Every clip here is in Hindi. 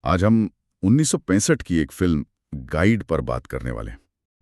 आज हम 1965 की एक फिल्म गाइड पर बात करने वाले हैं।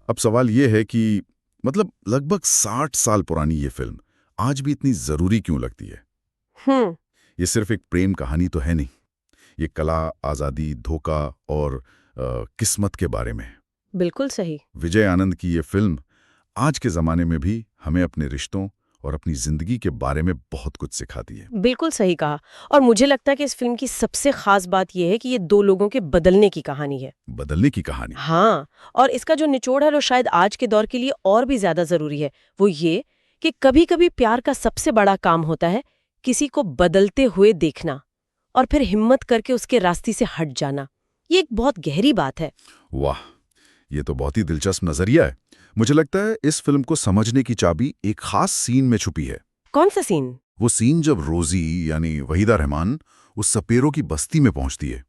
अब सवाल ये है कि लगभग 60 साल पुरानी ये फिल्म आज भी इतनी ज़रूरी क्यों लगती है? हम्म। ये सिर्फ एक प्रेम कहानी तो है नहीं। ये कला, आज़ादी, धोखा और किस्मत के बारे में है। बिल्कुल सही। विजय आनंद की ये फिल्म आज के ज़माने में भी हमें अपने रिश्तों और अपनी ज़िंदगी के बारे में बहुत कुछ सिखाती है। बिल्कुल सही कहा। और मुझे लगता है कि इस फिल्म की सबसे खास बात यह है कि ये दो लोगों के बदलने की कहानी है। बदलने की कहानी। हाँ। और इसका जो निचोड़ है वो शायद आज के दौर के लिए और भी ज्यादा जरूरी है। वो ये कि कभी कभी प्यार का सबसे बड़ा काम होता है किसी को बदलते हुए देखना और फिर हिम्मत करके उसके रास्ते से हट जाना। ये एक बहुत गहरी बात है। वाह, ये तो बहुत ही दिलचस्प नजरिया है। मुझे लगता है इस फिल्म को समझने की चाबी एक खास सीन में छुपी है। कौन सा सीन? वो सीन जब रोजी यानी वहीदा रहमान उस सपेरों की बस्ती में पहुंचती है,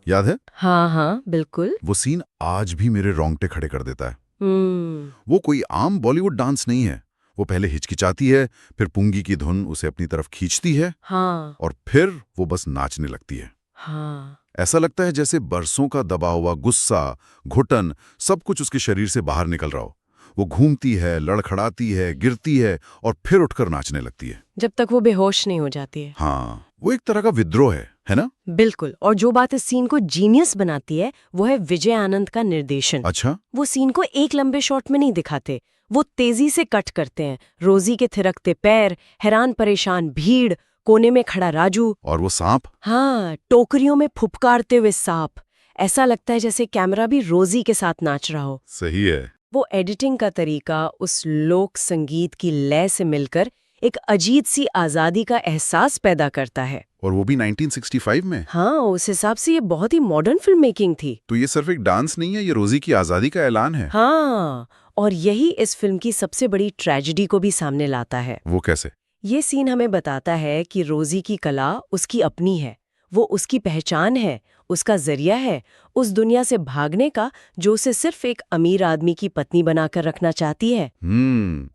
याद है? हाँ हाँ बिल्कुल। वो सीन आज भी मेरे रोंगटे खड़े कर देता है। हम्म। वो कोई आम बॉलीवुड डांस नहीं है। वो पहले हिचकिचाती है, फिर पुंगी की धुन उसे अपनी तरफ खींचती है हाँ और फिर वो बस नाचने लगती है। हाँ। ऐसा लगता है जैसे बरसों का दबा हुआ गुस्सा, घुटन, सब कुछ उसके शरीर से बाहर निकल रहा हो। वो घूमती है, लड़खड़ाती है, गिरती है और फिर उठकर नाचने लगती है। जब तक वो बेहोश नहीं हो जाती है। हाँ, वो एक तरह का विद्रोह है ना? बिल्कुल। और जो बात इस सीन को जीनियस बनाती है वो है विजय आनंद का निर्देशन। अच्छा। वो सीन को एक लंबे शॉट में नहीं दिखाते, वो तेजी से कट करते हैं। रोजी के थिरकते पैर, हैरान परेशान भीड़, कोने में खड़ा राजू और वो सांप। हाँ, टोकरियों में फुफकारते हुए सांप। ऐसा लगता है जैसे कैमरा भी रोजी के साथ नाच रहा हो। सही है। वो एडिटिंग का तरीका उस लोक संगीत की लय से मिलकर एक अजीब सी आजादी का एहसास पैदा करता है। और वो भी 1965 में। हाँ, उस हिसाब से ये बहुत ही मॉडर्न फिल्म मेकिंग थी। तो ये सिर्फ एक डांस नहीं है, ये रोजी की आजादी का ऐलान है। हाँ, और यही इस फिल्म की सबसे बड़ी ट्रेजेडी को भी सामने लाता है। वो कैसे? ये सीन हमें बताता है कि रोजी की कला उसकी अपनी है, वो उसकी पहचान है, उसका जरिया है उस दुनिया से भागने का जो उसे सिर्फ एक अमीर आदमी की पत्नी बनाकर रखना चाहती है।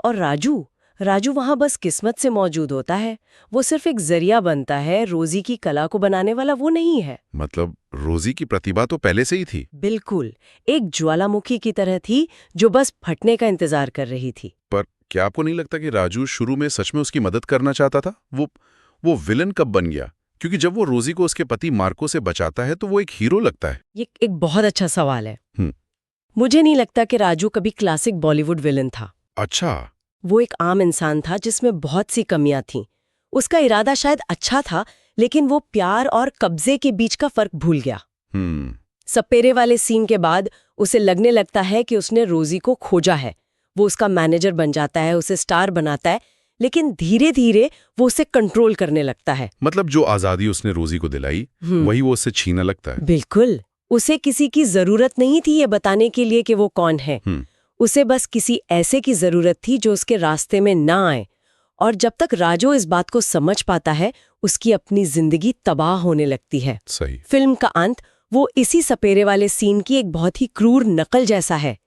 और राजू वहां बस किस्मत से मौजूद होता है। वो सिर्फ एक जरिया बनता है, रोजी की कला को बनाने वाला वो नहीं है। मतलब रोजी की प्रतिभा तो पहले से ही थी। बिल्कुल, एक ज्वालामुखी की तरह थी जो बस फटने का इंतजार कर रही थी। पर क्या आपको नहीं लगता कि राजू शुरू में सच में उसकी मदद करना चाहता था? वो विलन कब बन गया? क्योंकि जब वो रोजी को उसके पति मार्को से बचाता है तो वो एक हीरो लगता है। ये एक बहुत अच्छा सवाल है। मुझे नहीं लगता कि राजू कभी क्लासिक बॉलीवुड विलन था। अच्छा। वो एक आम इंसान था जिसमें बहुत सी कमियां थीं। उसका इरादा शायद अच्छा था, लेकिन वो प्यार और कब्जे के बीच का फर्क भूल गया। सपेरे वाले सीन के बाद उसे लगने लगता है कि उसने रोजी को खोजा है। वो उसका मैनेजर बन जाता है, उसे स्टार बनाता है, लेकिन धीरे धीरे वो उसे कंट्रोल करने लगता है। मतलब जो आजादी उसने रोजी को दिलाई वही वो उससे छीनने लगता है। बिल्कुल। उसे किसी की जरूरत नहीं थी ये बताने के लिए कि वो कौन है। उसे बस किसी ऐसे की जरूरत थी जो उसके रास्ते में ना आए। और जब तक राजू इस बात को समझ पाता है, उसकी अपनी जिंदगी तबाह होने लगती है। सही। फिल्म का अंत वो इसी सपेरे वाले सीन की एक बहुत ही क्रूर नकल जैसा है।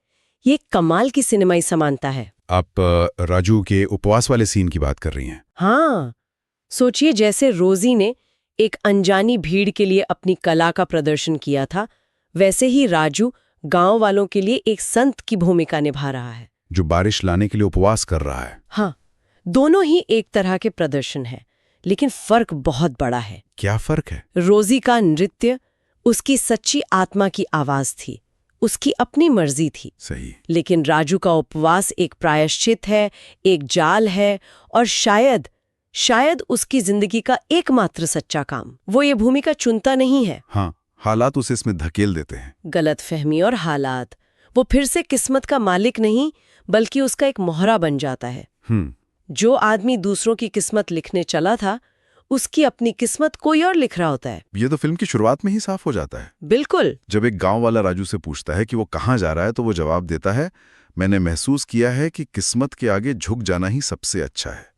ये कमाल की सिनेमाई समानता है। आप राजू के उपवास वाले सीन की बात कर रही हैं? हाँ, सोचिए जैसे रोजी ने एक अनजानी भीड़ के लिए अपनी कला का प्रदर्शन किया था, वैसे ही राजू गांव वालों के लिए एक संत की भूमिका निभा रहा है जो बारिश लाने के लिए उपवास कर रहा है। हाँ, दोनों ही एक तरह के प्रदर्शन है, लेकिन फर्क बहुत बड़ा है। क्या फर्क है? रोजी का नृत्य उसकी सच्ची आत्मा की आवाज थी, उसकी अपनी मर्जी थी। सही। लेकिन राजू का उपवास एक प्रायश्चित है, एक जाल है और शायद उसकी जिंदगी का एकमात्र सच्चा काम। वो ये भूमिका चुनता नहीं है। हाँ, हालात उसे इसमें धकेल देते हैं। गलतफहमी और हालात। वो फिर से किस्मत का मालिक नहीं, बल्कि उसका एक मोहरा बन जाता है। जो आदमी दूसरों की किस्मत लिखने चला था, उसकी अपनी किस्मत कोई और लिख रहा होता है। ये तो फिल्म की शुरुआत में ही साफ हो जाता है। बिल्कुल। जब एक गांव वाला राजू से पूछता है कि वो कहाँ जा रहा है तो वो जवाब देता है, मैंने महसूस किया है कि किस्मत के आगे झुक जाना ही सबसे अच्छा है।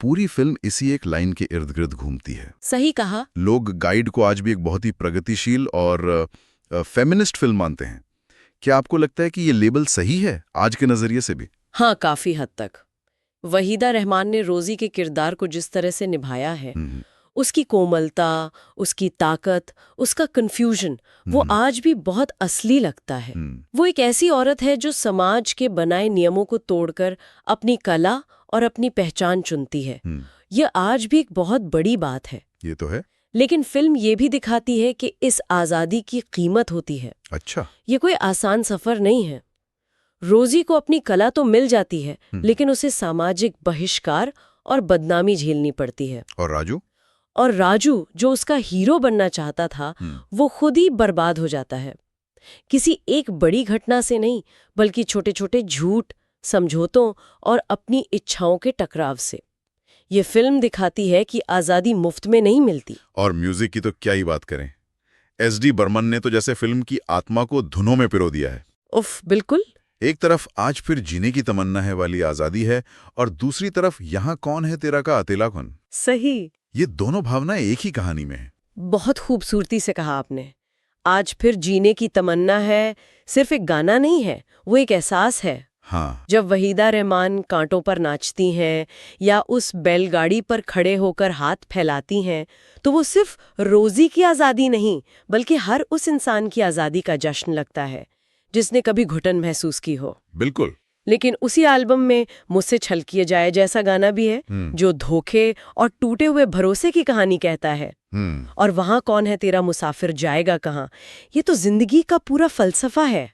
पूरी फिल्म इसी एक लाइन के इर्द गिर्द घूमती है। सही कहा। लोग गाइड को आज भी एक बहुत ही प्रगतिशील और फेमिनिस्ट फिल्म मानते हैं। क्या आपको लगता है कि ये लेबल सही है आज के नजरिए से भी? हाँ, काफी हद तक। वहीदा रहमान ने रोजी के किरदार को जिस तरह से निभाया है, उसकी कोमलता, उसकी ताकत, उसका कन्फ्यूजन, वो आज भी बहुत असली लगता है। वो एक ऐसी औरत है जो समाज के बनाए नियमों को तोड़कर अपनी कला और अपनी पहचान चुनती है। ये आज भी एक बहुत बड़ी बात है। ये तो है। लेकिन फिल्म ये भी दिखाती है कि इस आज़ादी की कीमत होती है। अच्छा। ये कोई आसान सफ़र नहीं है। रोजी को अपनी कला तो मिल जाती है, लेकिन उसे सामाजिक बहिष्कार और बदनामी झेलनी पड़ती है। और राजू जो उसका हीरो बनना चाहता था, वो खुद ही बर्बाद हो जाता है। किसी एक बड़ी घटना से नहीं, बल्कि छोटे छोटे झूठ, समझौतों और अपनी इच्छाओं के टकराव से। ये फिल्म दिखाती है कि आज़ादी मुफ्त में नहीं मिलती। और म्यूजिक की तो क्या ही बात करें। एस.डी. बर्मन ने तो जैसे फिल्म की आत्मा को धुनों में पिरो दिया है। उफ, बिल्कुल। एक तरफ आज फिर जीने की तमन्ना है वाली आज़ादी है, और दूसरी तरफ यहाँ कौन है तेरा का अकेलापन। सही। ये दोनों भावनाएं एक ही कहानी में है। बहुत खूबसूरती से कहा आपने। आज फिर जीने की तमन्ना है सिर्फ एक गाना नहीं है, वो एक एहसास है। हाँ। जब वहीदा रहमान कांटों पर नाचती हैं या उस बैलगाड़ी पर खड़े होकर हाथ फैलाती हैं, तो वो सिर्फ रोजी की आज़ादी नहीं, बल्कि हर उस इंसान की आज़ादी का जश्न लगता है जिसने कभी घुटन महसूस की हो। बिल्कुल। लेकिन उसी एल्बम में मुझसे छल किए जाए जैसा गाना भी है, जो धोखे और टूटे हुए भरोसे की कहानी कहता है। और वहाँ कौन है तेरा मुसाफिर जाएगा कहाँ, ये तो जिंदगी का पूरा फलसफा है।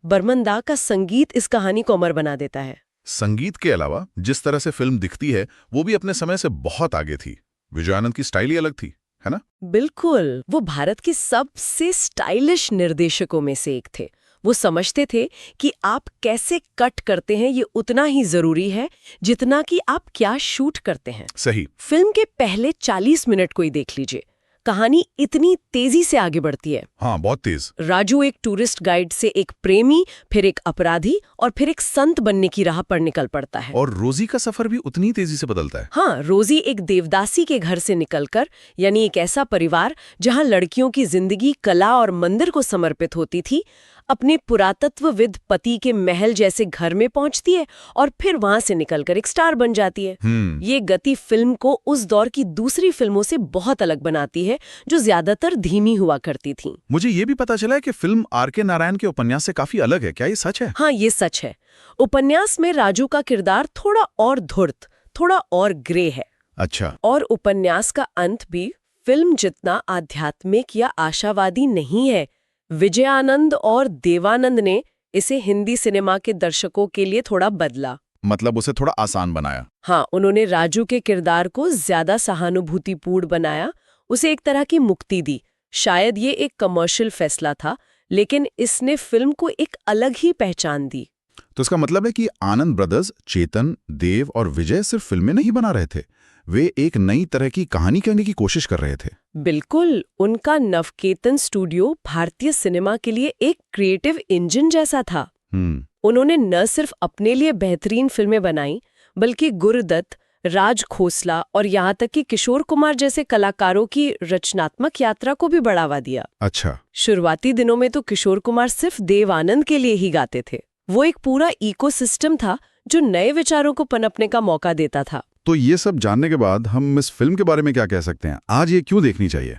बर्मन दा का संगीत इस कहानी को अमर बना देता है। संगीत के अलावा जिस तरह से फिल्म दिखती है, वो भी अपने समय से बहुत आगे थी। विजयानंद की स्टाइल ही अलग थी, है ना? बिल्कुल। वो भारत के सबसे स्टाइलिश निर्देशकों में से एक थे। वो समझते थे कि आप कैसे कट करते हैं ये उतना ही जरूरी है जितना कि आप क्या शूट करते हैं। सही। फिल्म के पहले 40 मिनट को ही देख लीजिए, कहानी इतनी तेजी से आगे बढ़ती है। हाँ, बहुत तेज। राजू एक टूरिस्ट गाइड से एक प्रेमी, फिर एक अपराधी और फिर एक संत बनने की राह पर निकल पड़ता है। और रोजी का सफर भी उतनी तेजी से बदलता है। हाँ, रोजी एक देवदासी के घर से निकलकर, यानी एक ऐसा परिवार जहां लड़कियों की जिंदगी कला और मंदिर को समर्पित होती थी, अपने पुरातत्वविद पति के महल जैसे घर में पहुंचती है और फिर वहां से निकलकर एक स्टार बन जाती है। ये गति फिल्म को उस दौर की दूसरी फिल्मों से बहुत अलग बनाती है, जो ज्यादातर धीमी हुआ करती थीं। मुझे ये भी पता चला है कि फिल्म आर.के. नारायण के उपन्यास से काफी अलग है। क्या ये सच है? हाँ, ये सच है। उपन्यास में राजू का किरदार थोड़ा और धूर्त, थोड़ा और ग्रे है। अच्छा। और उपन्यास का अंत भी फिल्म जितना आध्यात्मिक या आशावादी नहीं है। विजयानंद और देवानंद ने इसे हिंदी सिनेमा के दर्शकों के लिए थोड़ा बदला, मतलब उसे थोड़ा आसान बनाया। हाँ, उन्होंने राजू के किरदार को ज्यादा सहानुभूतिपूर्ण बनाया, उसे एक तरह की मुक्ति दी। शायद ये एक कमर्शियल फैसला था, लेकिन इसने फिल्म को एक अलग ही पहचान दी। तो इसका मतलब है कि आनंद ब्रदर्स, चेतन, देव और विजय सिर्फ फिल्में नहीं बना रहे थे, वे एक नई तरह की कहानी कहने की कोशिश कर रहे थे। बिल्कुल। उनका नवकेतन स्टूडियो भारतीय सिनेमा के लिए एक क्रिएटिव इंजन जैसा था। उन्होंने न सिर्फ अपने लिए बेहतरीन फिल्में बनाई, बल्कि गुरुदत्त, राज खोसला और यहाँ तक कि किशोर कुमार जैसे कलाकारों की रचनात्मक यात्रा को भी बढ़ावा दिया। अच्छा। शुरुआती दिनों में तो किशोर कुमार सिर्फ देव आनंद के लिए ही गाते थे। वो एक पूरा इकोसिस्टम था जो नए विचारों को पनपने का मौका देता था। तो ये सब जानने के बाद हम इस फिल्म के बारे में क्या कह सकते हैं? आज ये क्यों देखनी चाहिए?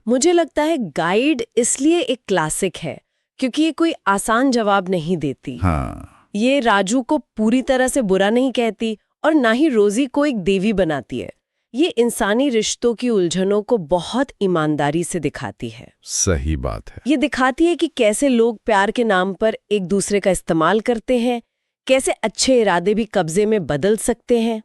मुझे लगता है गाइड इसलिए एक क्लासिक है क्योंकि ये कोई आसान जवाब नहीं देती। हाँ। ये राजू को पूरी तरह से बुरा नहीं कहती और ना ही रोजी को एक देवी बनाती है। ये इंसानी रिश्तों की उलझनों को बहुत ईमानदारी से दिखाती है। सही बात है। ये दिखाती है कि कैसे लोग प्यार के नाम पर एक दूसरे का इस्तेमाल करते हैं, कैसे अच्छे इरादे भी कब्जे में बदल सकते हैं,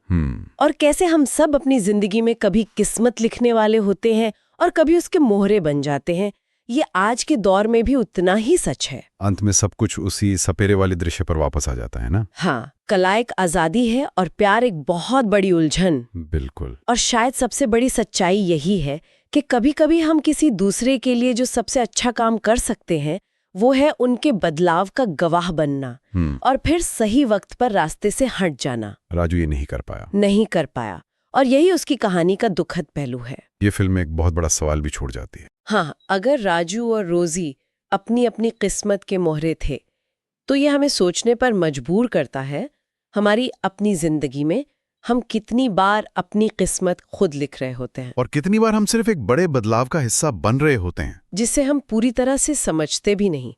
और कैसे हम सब अपनी जिंदगी में कभी किस्मत लिखने वाले होते हैं और कभी उसके मोहरे बन जाते हैं। ये आज के दौर में भी उतना ही सच है। अंत में सब कुछ उसी सपेरे वाले दृश्य पर वापस आ जाता है ना? हाँ, कला एक आजादी है और प्यार एक बहुत बड़ी उलझन। बिल्कुल। और शायद सबसे बड़ी सच्चाई यही है कि कभी-कभी हम किसी दूसरे के लिए जो सबसे अच्छा काम कर सकते हैं, वो है उनके बदलाव का गवाह बनना और फिर सही वक्त पर रास्ते से हट जाना। राजू ये नहीं कर पाया और यही उसकी कहानी का दुखद पहलू है। ये फिल्म एक बहुत बड़ा सवाल भी छोड़ जाती है। हाँ, अगर राजू और रोजी अपनी अपनी किस्मत के मोहरे थे, तो ये हमें सोचने पर मजबूर करता है, हमारी अपनी जिंदगी में हम कितनी बार अपनी किस्मत खुद लिख रहे होते हैं और कितनी बार हम सिर्फ एक बड़े बदलाव का हिस्सा बन रहे होते हैं, जिसे हम पूरी तरह से समझते भी नहीं।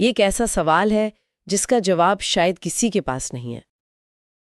ये एक ऐसा सवाल है जिसका जवाब शायद किसी के पास नहीं है।